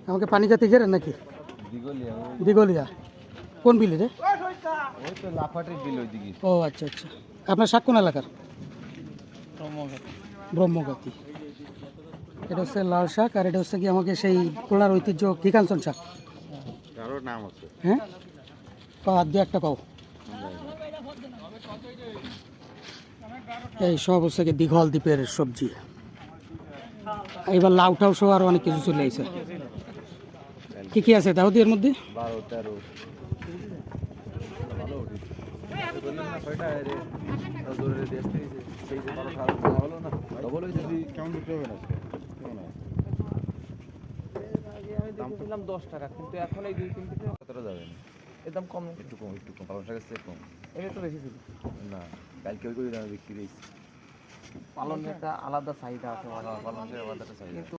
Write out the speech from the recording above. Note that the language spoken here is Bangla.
আমাকে পানি খাতে গেলেন নাকি? দিগলিয়া কোন বিলে রে? ও আচ্ছা আচ্ছা, আপনার শাক কোন এলাকার? ব্রহ্মগাতি। এটা হচ্ছে লাল শাক, আর এটা হচ্ছে কি আমাকে সেই খুলনার ঐতিহ্য কিকাঞ্চন শাক। হ্যাঁ পাও, হাত দিয়ে একটা পাও। এই সব হচ্ছে কি দীঘল দ্বীপের সবজি। এবার লাউটাও সহ আরো অনেক কিছু চলে আসছে। কি কি আছে তাহলে এর মধ্যে? দাম তো 10 টাকা, কিন্তু এখন এই 2-3 দিনে কতটা যাবে না, এর দাম কম, একটু কম পালং শাকের চেয়ে কম। এটা তো বেশি ছিল না, কালকে ওই দামে বিক্রি হয়েছে। পালং একটা আলাদা চাহিদা আছে, পালং শাকের আলাদা চাহিদা।